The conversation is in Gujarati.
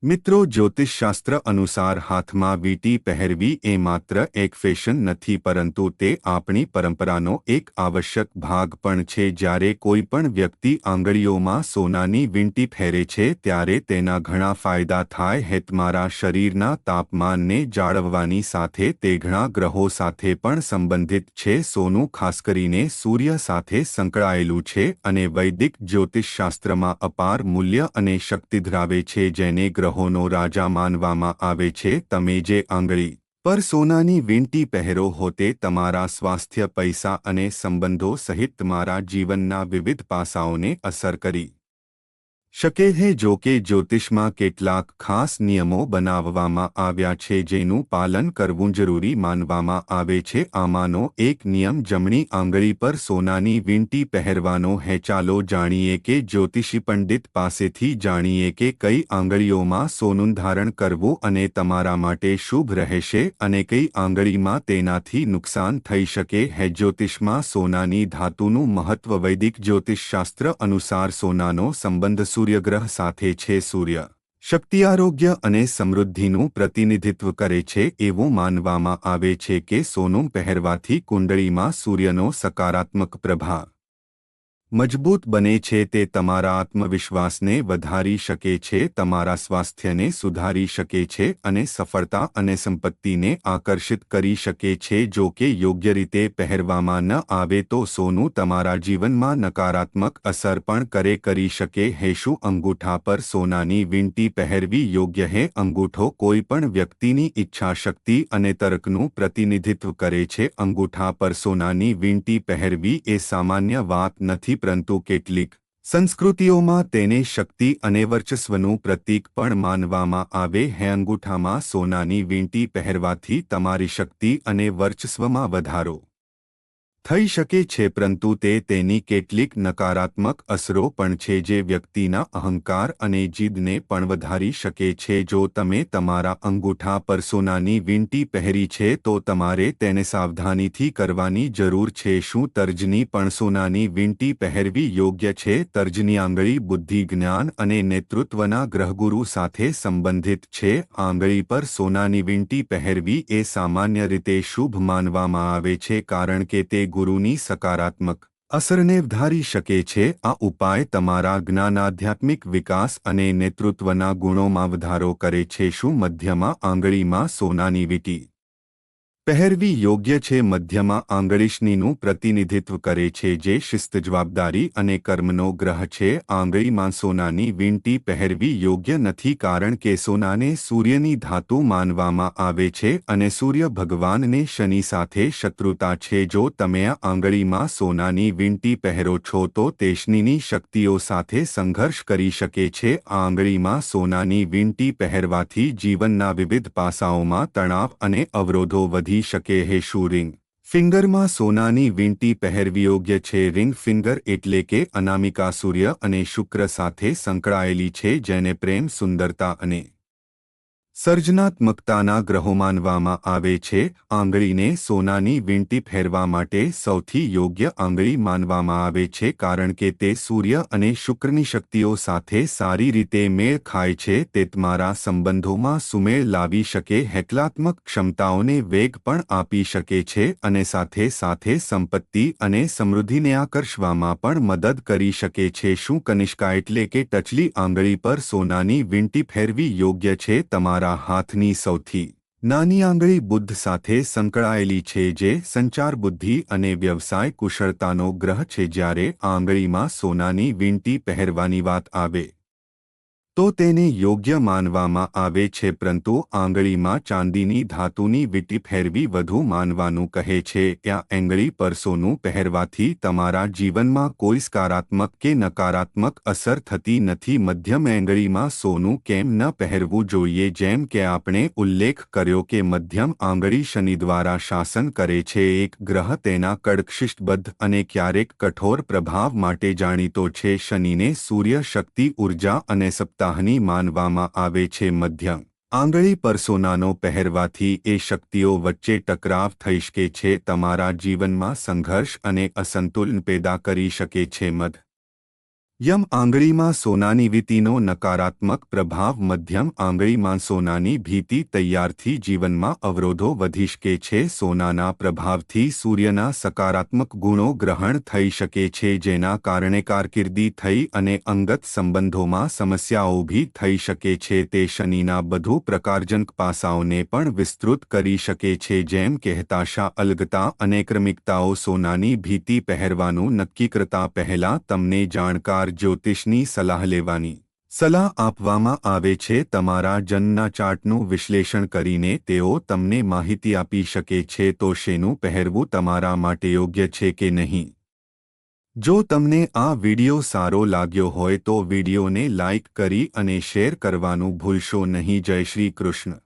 મિત્રો, જ્યોતિષશાસ્ત્ર અનુસાર હાથમાં વીંટી પહેરવી એ માત્ર એક ફેશન નથી, પરંતુ તે આપણી પરંપરાનો એક આવશ્યક ભાગ પણ છે. જ્યારે કોઈ પણ વ્યક્તિ આંગળીઓમાં સોનાની વીંટી પહેરે છે ત્યારે તેના ઘણા ફાયદા થાય છે. તમારા શરીરના તાપમાનને જાળવવાની સાથે તે ઘણા ગ્રહો સાથે પણ સંબંધિત છે. સોનું ખાસ કરીને સૂર્ય સાથે સંકળાયેલું છે અને વૈદિક જ્યોતિષશાસ્ત્રમાં અપાર મૂલ્ય અને શક્તિ ધરાવે છે, જેને ગ્રહોનો રાજા માનવામાં આવે છે. તમે જે આંગળી પર સોનાની વીંટી પહેરો હો તે તમારા સ્વાસ્થ્ય, પૈસા અને સંબંધો સહિત તમારા જીવનના વિવિધ પાસાઓને અસર કરી શકે છે. જો કે જ્યોતિષમાં કેટલાક ખાસ નિયમો બનાવવામાં આવ્યા છે જેનું પાલન કરવું જરૂરી માનવામાં આવે છે. આમાંનો એક નિયમ જમણી આંગળી પર સોનાની વીંટી પહેરવાનો છે. ચાલો જાણીએ કે જ્યોતિષી પંડિત પાસેથી જાણીએ કે કઈ આંગળીઓમાં સોનું ધારણ કરવું અને તમારા માટે શુભ રહેશે અને કઈ આંગળીમાં તેનાથી નુકસાન થઈ શકે છે. જ્યોતિષમાં સોનાની ધાતુનું મહત્વ. વૈદિક જ્યોતિષશાસ્ત્ર અનુસાર સોનાનો સંબંધ સૂર્યગ્રહ સાથે છે. સૂર્ય શક્તિ, આરોગ્ય અને સમૃદ્ધિનું પ્રતિનિધિત્વ કરે છે. એવું માનવામાં આવે છે કે સોનું પહેરવાથી કુંડળીમાં સૂર્યનો સકારાત્મક પ્રભાવ મજબૂત બને છે. તે તમારા આત્મવિશ્વાસને વધારી શકે છે, તમારા સ્વાસ્થ્યને સુધારી શકે છે અને સફળતા અને સંપત્તિને આકર્ષિત કરી શકે છે. જો કે યોગ્ય રીતે પહેરવામાં ન આવે તો સોનું તમારા જીવનમાં નકારાત્મક અસર પણ કરી શકે છે. શું અંગૂઠા પર સોનાની વીંટી પહેરવી યોગ્ય છે? અંગૂઠો કોઈ પણ વ્યક્તિની ઈચ્છાશક્તિ અને તર્કનું પ્રતિનિધિત્વ કરે છે. અંગૂઠા પર સોનાની વીંટી પહેરવી એ સામાન્ય વાત નથી, પરંતુ કેટલીક સંસ્કૃતિઓમાં તેને શક્તિ અને વર્ચસ્વનું પ્રતીક પણ માનવામાં આવે છે. અંગૂઠામાં સોનાની વીંટી પહેરવાથી તમારી શક્તિ અને વર્ચસ્વમાં વધારો થઈ શકે છે, પરંતુ તેની કેટલીક નકારાત્મક અસરો પણ છે જે વ્યક્તિના અહંકાર અને જીદને પણ વધારી શકે છે. જો તમે તમારા અંગૂઠા પર સોનાની વીંટી પહેરી છે તો તમારે તેને સાવધાનીથી કરવાની જરૂર છે. શું તર્જની પણ સોનાની વીંટી પહેરવી યોગ્ય છે? તર્જની આંગળી બુદ્ધિ, જ્ઞાન અને નેતૃત્વના ગ્રહગુરુ સાથે સંબંધિત છે. આંગળી પર સોનાની વીંટી પહેરવી એ સામાન્ય રીતે શુભ માનવામાં આવે છે, કારણ કે તે ગુરુની સકારાત્મક અસરને વધારી શકે છે. આ ઉપાય તમારા જ્ઞાન, આધ્યાત્મિક વિકાસ અને નેતૃત્વના ગુણોમાં વધારો કરે છે. શું મધ્યમાં આંગળીમાં સોનાની વીંટી પહેરવી યોગ્ય છે? મધ્યમાં આંગળી શનિનું પ્રતિનિધિત્વ કરે છે, જે શિસ્ત, જવાબદારી અને કર્મનો ગ્રહ છે. આંગળીમાં સોનાની વીંટી પહેરવી યોગ્ય નથી, કારણ કે સોનાને સૂર્યની ધાતુ માનવામાં આવે છે અને સૂર્ય ભગવાનને શનિ સાથે શત્રુતા છે. જો તમે આ આંગળીમાં સોનાની વીંટી પહેરો છો તો તે શનિની શક્તિઓ સાથે સંઘર્ષ કરી શકે છે. આંગળીમાં સોનાની વીંટી પહેરવાથી જીવનના વિવિધ પાસાઓમાં તણાવ અને અવરોધો વધી શકે છે. શું રિંગ ફિંગરમાં સોનાની વીંટી પહેરવી યોગ્ય છે? રિંગ ફિંગર એટલે કે અનામિકા સૂર્ય અને શુક્ર સાથે સંકળાયેલી છે, જેને પ્રેમ, સુંદરતા અને સર્જનાત્મકતાના ગ્રહો માનવામાં આવે છે. આંગળીને સોનાની વીંટી પહેરવા માટે સૌથી યોગ્ય આંગળી માનવામાં આવે છે, કારણ કે તે સૂર્ય અને શુક્રની શક્તિઓ સાથે સારી રીતે મેળ ખાય છે. તે તમારા સંબંધોમાં સુમેળ લાવી શકે, કલાત્મક ક્ષમતાઓને વેગ પણ આપી શકે છે અને સાથે સાથે સંપત્તિ અને સમૃદ્ધિને આકર્ષવામાં પણ મદદ કરી શકે છે. શું કનિષ્કા એટલે કે ટચલી આંગળી પર સોનાની વીંટી પહેરવી યોગ્ય છે? તમારા હાથની સૌથી નાની આંગળી બુદ્ધ સાથે સંકળાયેલી છે, જે સંચાર, બુદ્ધિ અને વ્યવસાય કુશળતાનો ગ્રહ છે. જ્યારે આંગળીમાં સોનાની વીંટી પહેરવાની વાત આવે તો તેને યોગ્ય માનવામાં આવે છે, પરંતુ આંગળીમાં ચાંદીની ધાતુની વીંટી પહેરવી વધુ માનવાનું કહે છે. આ આંગળી પર સોનું પહેરવાથી તમારા જીવનમાં કોઈ સકારાત્મક કે નકારાત્મક અસર થતી નથી. મધ્યમ આંગળીમાં સોનું કેમ ન પહેરવું જોઈએ? જેમ કે આપણે ઉલ્લેખ કર્યો કે મધ્યમ આંગળી શનિ દ્વારા શાસન કરે છે. એક ગ્રહ તેના કડક, શિસ્તબદ્ધ અને ક્યારેક કઠોર પ્રભાવ માટે જાણીતો છે. શનિને સૂર્ય, શક્તિ, ઉર્જા અને સપ્તાહની માનવામાં આવે છે. મધ્યમ આંગળી પર સોનાનો પહેરવાથી એ શક્તિઓ વચ્ચે ટકરાવ થઈ શકે છે, તમારા જીવનમાં સંઘર્ષ અને અસંતુલન પેદા કરી શકે છે. મધ યમ આંગળીમાં સોનાની વીંટીનો નકારાત્મક પ્રભાવ, મધ્યમ આંગળીમાં સોનાની ભીતિ તૈયારથી જીવનમાં અવરોધો વધી શકે છે. સોનાના પ્રભાવથી સૂર્યના સકારાત્મક ગુણો ગ્રહણ થઈ શકે છે, જેના કારણે કારકિર્દી થઈ અને અંગત સંબંધોમાં સમસ્યાઓ ઊભી થઈ શકે છે. તે શનિના બધુ પ્રકારજનક પાસાઓને પણ વિસ્તૃત કરી શકે છે, જેમ કે હતાશા, અલગતા અને ક્રમિકતાઓ. સોનાની ભીતિ પહેરવાનું નક્કી કરતા પહેલા તમને જાણકાર જ્યોતિષની સલાહ લેવાની સલાહ આપવામાં આવે છે. તમારા જન્મના ચાર્ટનું વિશ્લેષણ કરીને તેઓ તમને માહિતી આપી શકે છે તો શેનું પહેરવું તમારા માટે યોગ્ય છે કે નહીં. જો તમને આ વિડિયો સારો લાગ્યો હોય તો વિડિયોને લાઇક કરી અને શેર કરવાનું ભૂલશો નહીં. જય શ્રી કૃષ્ણ.